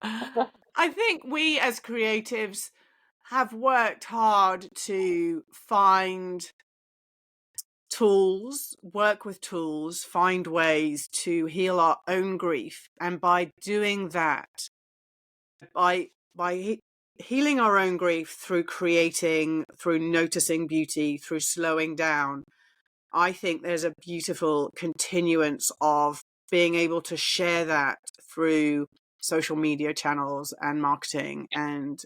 I think we as creatives have worked hard to find tools, work with tools, find ways to heal our own grief. And by doing that, by healing our own grief through creating, through noticing beauty, through slowing down, I think there's a beautiful continuance of being able to share that through social media channels and marketing and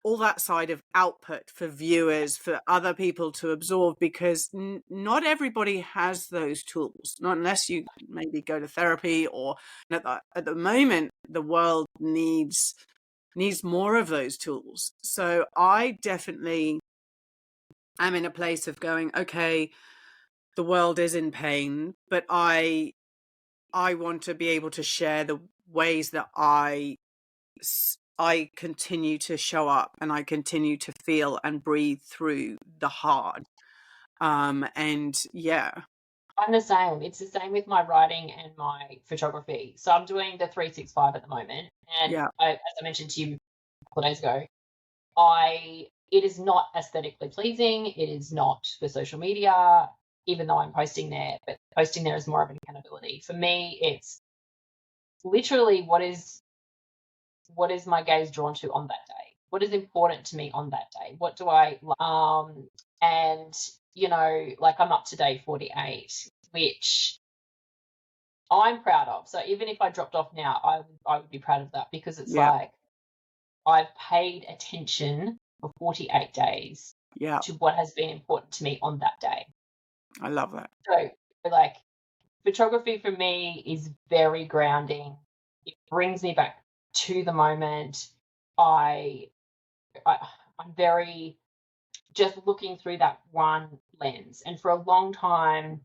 all that side of output for viewers, for other people to absorb, because not everybody has those tools, not unless you maybe go to therapy, or at the moment the world needs more of those tools. So I definitely am in a place of going, okay, the world is in pain, but I want to be able to share the ways that I continue to show up and I continue to feel and breathe through the hard. And yeah, I'm the same. It's the same with my writing and my photography. So I'm doing the 365 at the moment. And yeah, as I mentioned to you a couple of days ago, it is not aesthetically pleasing. It is not for social media, even though I'm posting there, but posting there is more of an accountability. For me, it's literally what is my gaze drawn to on that day? What is important to me on that day? What do I and like I'm up to day 48, which I'm proud of. So even if I dropped off now, I would be proud of that, because it's yeah, like I've paid attention for 48 days yeah. to what has been important to me on that day. I love that. So like photography for me is very grounding. It brings me back to the moment. I'm very just looking through that one lens. And for a long time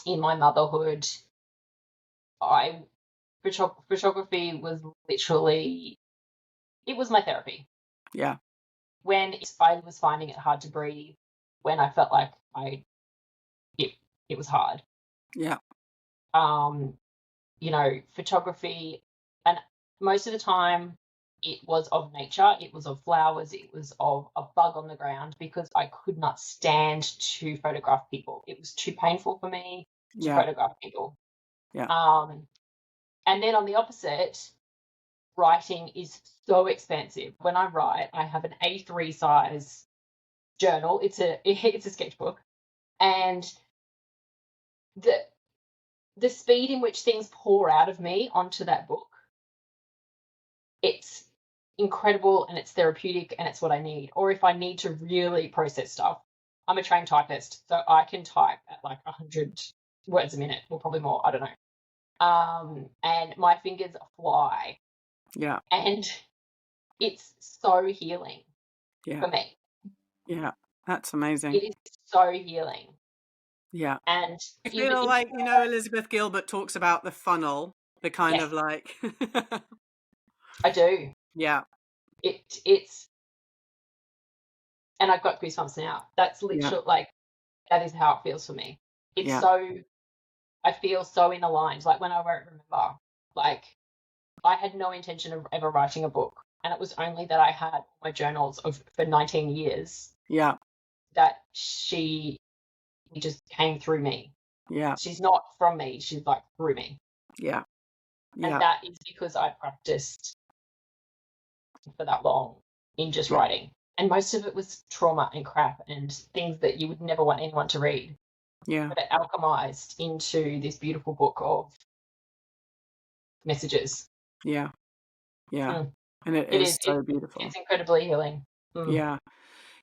in my motherhood, photography was literally, it was my therapy. Yeah, When I was finding it hard to breathe, when I felt like it was hard. yeah, Um, photography, and most of the time it was of nature, it was of flowers, it was of a bug on the ground, because I could not stand to photograph people. It was too painful for me to yeah, photograph people. yeah, And then on the opposite, writing is so expensive. When I write, I have an A3 size journal. It's a sketchbook, and the speed in which things pour out of me onto that book, it's incredible, and it's therapeutic, and it's what I need. Or if I need to really process stuff, I'm a trained typist, so I can type at like 100 words a minute, or probably more, I don't know. And my fingers fly, yeah, and it's so healing yeah, for me. yeah. That's amazing. It is so healing. Yeah. And I even feel if like, Elizabeth Gilbert talks about the funnel, the kind yes, of like, I do. yeah, It's and I've got goosebumps now. That's yeah, literally like, that is how it feels for me. It's yeah, so, I feel so in aligned. Like when I won't remember, like I had no intention of ever writing a book, and it was only that I had my journals for 19 years yeah, that she just came through me. yeah, She's not from me, she's like through me. yeah, And yeah, that is because I practiced for that long in just yeah, writing. And most of it was trauma and crap and things that you would never want anyone to read. yeah, But it alchemized into this beautiful book of messages. yeah, yeah. Mm. And it It is is. so beautiful. It's incredibly healing. Mm. Yeah.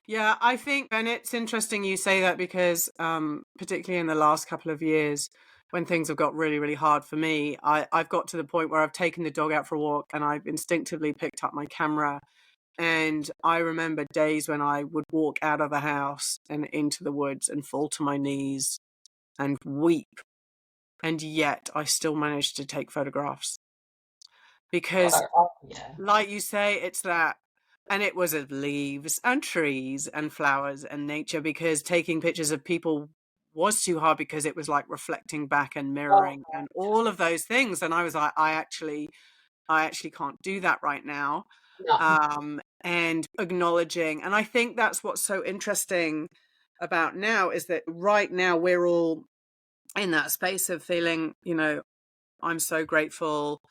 Yeah, I think, and it's interesting you say that, because particularly in the last couple of years, when things have got really, really hard for me, I've got to the point where I've taken the dog out for a walk and I've instinctively picked up my camera. And I remember days when I would walk out of the house and into the woods and fall to my knees and weep. And yet I still managed to take photographs because, Yeah. like you say, it's that. And it was of leaves and trees and flowers and nature, because taking pictures of people was too hard, because it was like reflecting back and Oh, mirroring and all of those things. And I was like, I actually I actually can't do that right now. No. And acknowledging. And I think that's what's so interesting about now, is that right now we're all in that space of feeling, I'm so grateful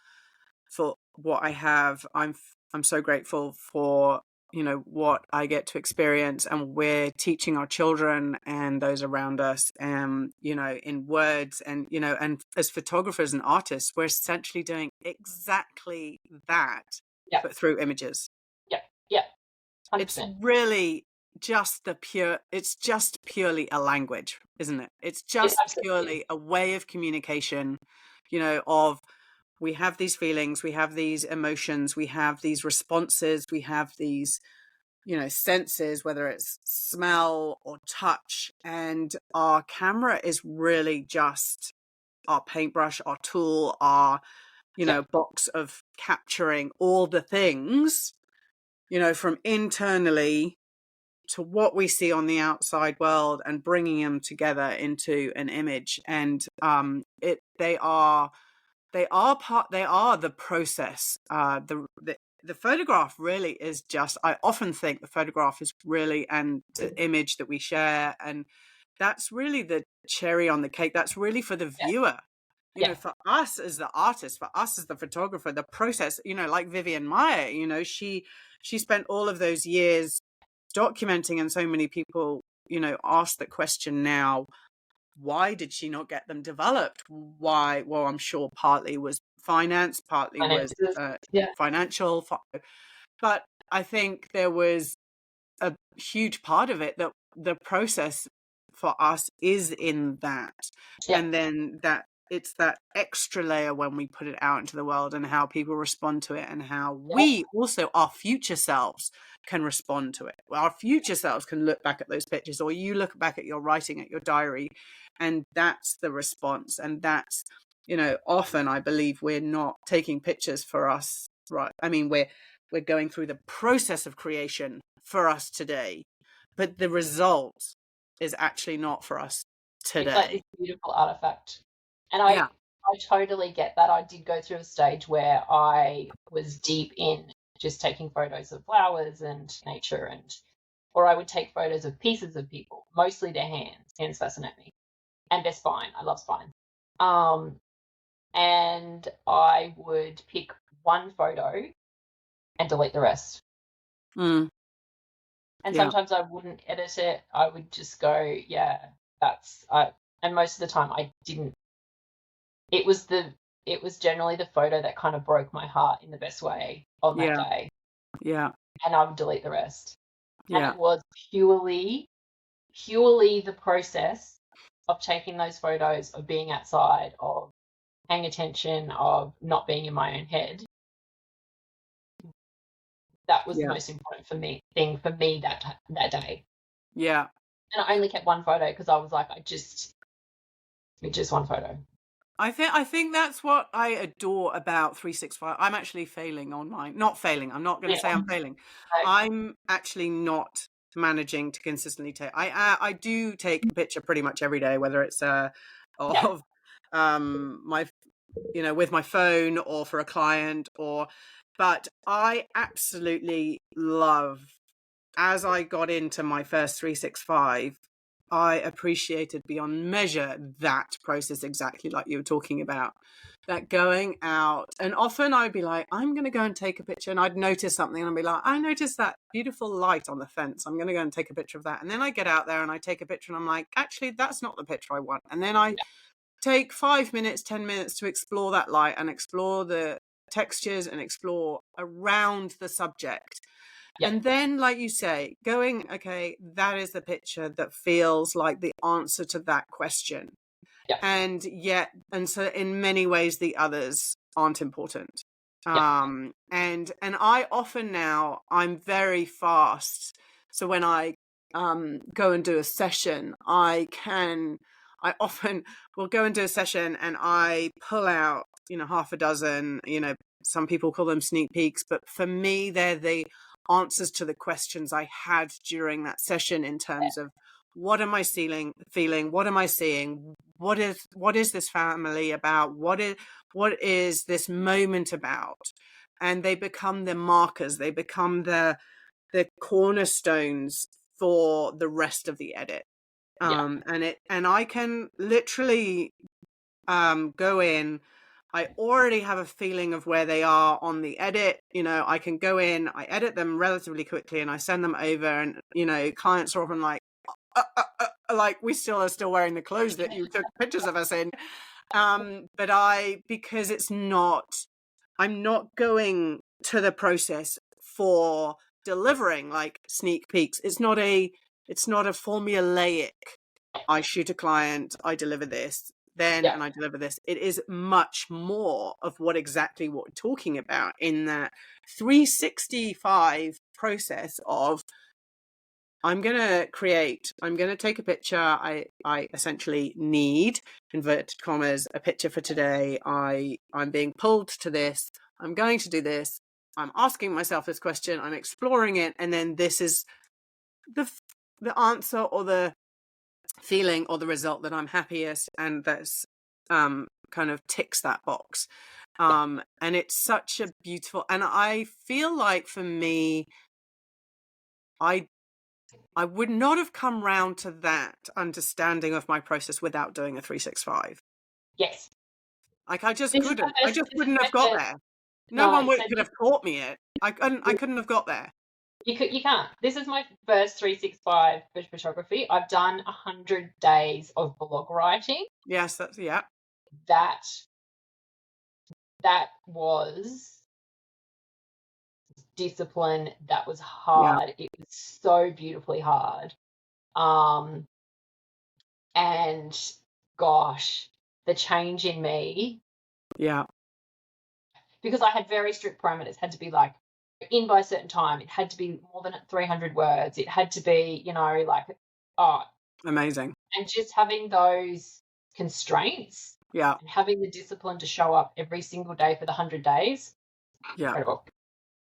for what I have. I'm so grateful for, what I get to experience, and we're teaching our children and those around us, in words, and as photographers and artists, we're essentially doing exactly that, Yeah. but through images. Yeah. Yeah. It's 100%. really just it's just purely a language, isn't it? It's It just absolutely is. purely a way of communication, of, we have these feelings, we have these emotions, we have these responses, we have these, senses, whether it's smell or touch. And our camera is really just our paintbrush, our tool, our, Yeah. box of capturing all the things, from internally to what we see on the outside world, and bringing them together into an image. And they are the process. The photograph really is just, I often think the photograph is really, and the image that we share, and that's really the cherry on the cake. That's really for the Yeah. viewer. Yeah. For us as the artist, for us as the photographer, the process, like Vivian Meyer, she spent all of those years documenting, and so many people, ask the question now, why did she not get them developed? Why? Well, I'm sure partly was finance, partly was Finances. Yeah. financial, but I think there was a huge part of it that the process for us is in that. Yeah. And then that it's that extra layer when we put it out into the world, and how people respond to it, and how Yeah. we also, our future selves, can respond to it. Well, our future selves can look back at those pictures, or you look back at your writing, at your diary, and that's the response. And that's, often I believe we're not taking pictures for us, right? I mean, we're going through the process of creation for us today, but the result is actually not for us It's like today. this beautiful artifact. And Yeah. I totally get that. I did go through a stage where I was deep in just taking photos of flowers and nature, or I would take photos of pieces of people, mostly their hands. Hands fascinate me. And their spine. I love spine. And I would pick one photo and delete the rest. Mm, And yeah. sometimes I wouldn't edit it. I would just go, yeah, that's I. And most of the time I didn't. It was generally the photo that kind of broke my heart in the best way on that Yeah. day, Yeah. and I would delete the rest. And Yeah. it was purely the process of taking those photos, of being outside, of paying attention, of not being in my own head. That was the Yeah. most important thing for me that day. Yeah. And I only kept one photo because I was like, it's just one photo. I think that's what I adore about 365. I'm actually failing on mine. Not failing. I'm not going to say Yeah. I'm failing. So, I'm actually not managing to consistently take. I do take a picture pretty much every day, whether it's yeah. of my, with my phone, or for a client, but I absolutely love, as I got into my first 365, I appreciated beyond measure that process, exactly like you were talking about. That going out, and often I'd be like, I'm going to go and take a picture, and I'd notice something, and I'd be like, I noticed that beautiful light on the fence. I'm going to go and take a picture of that. And then I get out there and I take a picture, and I'm like, actually, that's not the picture I want. And then I take 5 minutes, 10 minutes to explore that light, and explore the textures, and explore around the subject. Yeah. And then, like you say, going, okay, that is the picture that feels like the answer to that question. Yeah. And so in many ways, the others aren't important. Yeah. And I often now, I'm very fast. So when I go and do a session, I often will go and do a session, and I pull out, half a dozen, some people call them sneak peeks, but for me, they're the answers to the questions I had during that session, in terms of what am I feeling? What am I seeing? What is this family about? What is this moment about? And they become the markers. They become the cornerstones for the rest of the edit. Yeah. And I can literally go in. I already have a feeling of where they are on the edit. I can go in, I edit them relatively quickly, and I send them over. And clients are often like, like, we still are still wearing the clothes that you took pictures of us in. But because I'm not going to the process for delivering like sneak peeks. It's not a formulaic, I shoot a client, I deliver this, then, Yeah. and I deliver this. It is much more of what we're talking about in that 365 process of, I'm going to take a picture. I essentially need, inverted commas, a picture for today. I'm being pulled to this. I'm going to do this. I'm asking myself this question. I'm exploring it. And then this is the answer or the feeling or the result that I'm happiest. And that's kind of ticks that box. And it's such a beautiful, and I feel like for me, I would not have come round to that understanding of my process without doing a 365. Yes. Like, I just This is couldn't. my I first, just this is wouldn't my have got first, there. No no, one so could have taught me it. I couldn't have got there. you can't. This is my first 365 photography. I've done 100 days of blog writing. Yes, that's, yeah. That was discipline. That was Yeah. hard. It was so beautifully hard. And gosh, the change in me, Yeah. because I had very strict parameters, had to be like in by a certain time. It had to be more than 300 words. It had to be, like, oh, Amazing. and just having those constraints Yeah. and having the discipline to show up every single day for the 100 days, Yeah. incredible.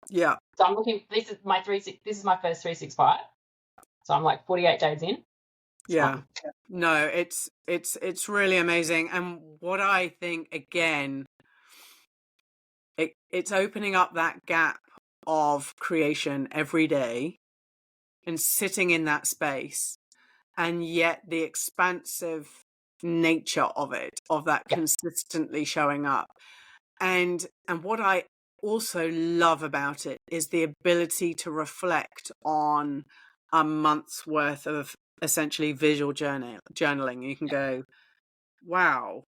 Yeah. So I'm looking. This is my first 365. So I'm like 48 days in. Yeah. No, it's really amazing. And what I think, again, it's opening up that gap of creation every day and sitting in that space, and yet the expansive nature of it, of that consistently showing up. And what I also love about it is the ability to reflect on a month's worth of essentially visual journaling. You can go, wow.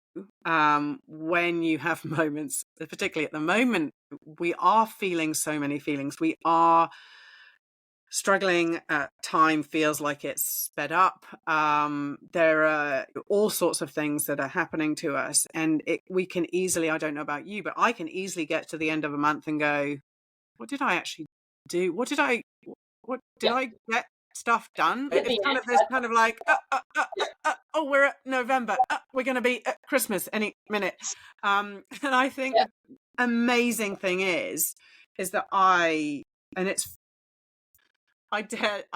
When you have moments, particularly at the moment, we are feeling so many feelings. We are struggling. Time feels like it's sped up. There are all sorts of things that are happening to us, and we can easily, I don't know about you, but I can easily get to the end of a month and go, what did I actually do? What did I get stuff done? At It's the end, this kind of like, oh, we're at November. We're going to be at Christmas any minute. And I think the amazing thing is that and it's, I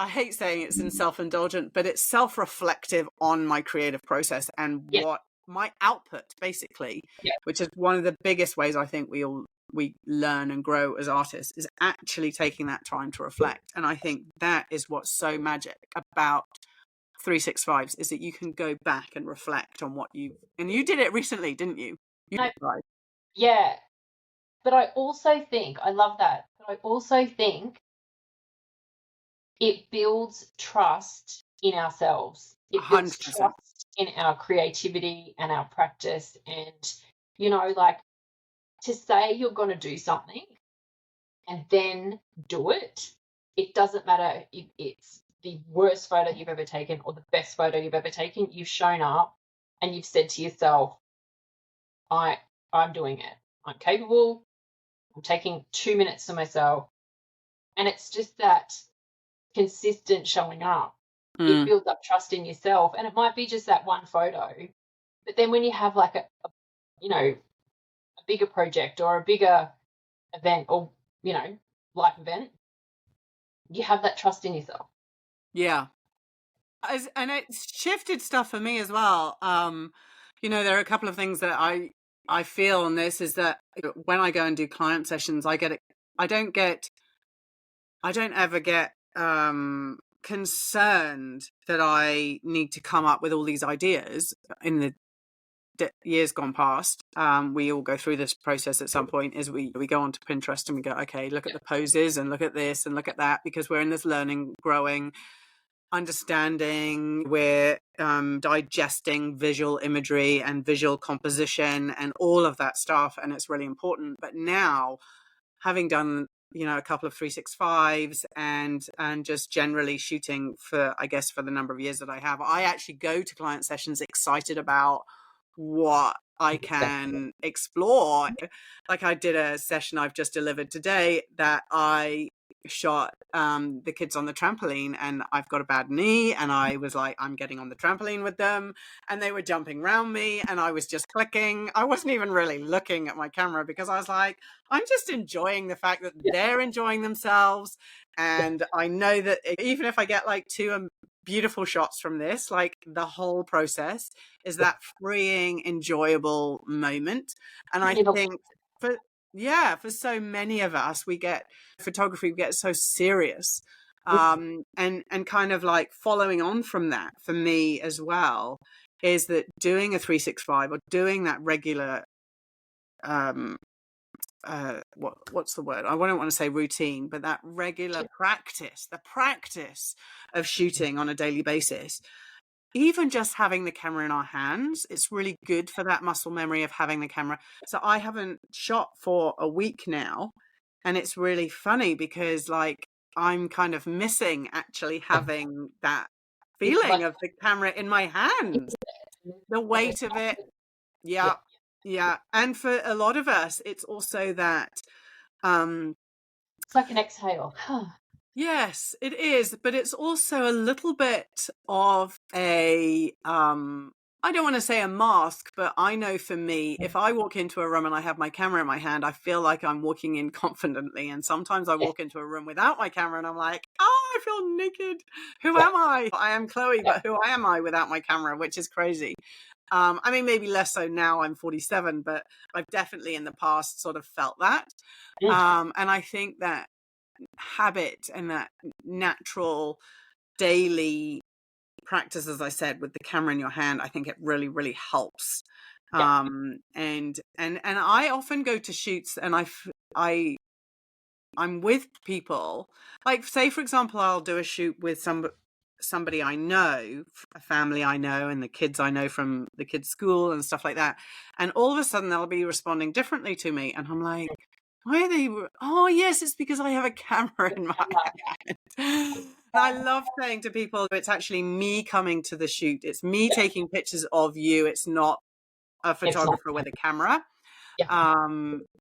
hate saying it's in self-indulgent, but it's self-reflective on my creative process and what my output, basically, which is one of the biggest ways I think we learn and grow as artists, is actually taking that time to reflect. And I think that is what's so magic about 365s, is that you can go back and reflect on what and you did it recently, didn't you? Yeah. But I also think, I love that, but I also think it builds trust in ourselves. It builds 100%. trust in our creativity and our practice. And, like, to say you're going to do something and then do it, it doesn't matter if it's the worst photo you've ever taken or the best photo you've ever taken. You've shown up and you've said to yourself, I'm doing it. I'm capable. I'm taking 2 minutes to myself. And it's just that consistent showing up. It builds up trust in yourself. And it might be just that one photo. But then when you have like a bigger project or a bigger event or, life event, you have that trust in yourself. Yeah. And it's shifted stuff for me as well. There are a couple of things that I feel on this is that when I go and do client sessions, I don't ever get concerned that I need to come up with all these ideas in the years gone past. We all go through this process at some point, is we go onto Pinterest and we go, okay, look at the poses and look at this and look at that, because we're in this learning, growing, understanding, we're digesting visual imagery and visual composition and all of that stuff, and it's really important. But now, having done a couple of 365s and just generally shooting for the number of years that I have, I actually go to client sessions excited about what I can explore. Like, I did a session I've just delivered today that I shot the kids on the trampoline, and I've got a bad knee, and I was like, I'm getting on the trampoline with them, and they were jumping around me, and I was just clicking. I wasn't even really looking at my camera, because I was like, I'm just enjoying the fact that they're enjoying themselves. And I know that even if I get like two beautiful shots from this, like, the whole process is that freeing, enjoyable moment. And I think for so many of us, we get so serious. And kind of like following on from that, for me as well, is that doing a 365 or doing that regular what's the word? I don't want to say routine, but that regular practice, the practice of shooting on a daily basis, even just having the camera in our hands, it's really good for that muscle memory of having the camera. So I haven't shot for a week now, and it's really funny because, like, I'm kind of missing actually having that feeling of the camera in my hands, the weight of it. Yeah. Yeah. And for a lot of us, it's also that it's like an exhale. Yes, it is, but it's also a little bit of a I don't want to say a mask, but I know for me, if I walk into a room and I have my camera in my hand, I feel like I'm walking in confidently. And sometimes I walk into a room without my camera and I'm like, oh, I feel naked. Who am I? I am Chloe, but who am I without my camera, which is crazy. I mean, maybe less so now, I'm 47, but I've definitely in the past sort of felt that. And I think that habit and that natural daily practice, as I said, with the camera in your hand, I think it really, really helps. And I often go to shoots and I'm with people, like, say, for example, I'll do a shoot with somebody I know, a family I know, and the kids I know from the kids' school and stuff like that. And all of a sudden they'll be responding differently to me. And I'm like, why are they? Oh, yes, it's because I have a camera in my hand. And I love saying to people, it's actually me coming to the shoot. It's me taking pictures of you. It's not a photographer with a camera.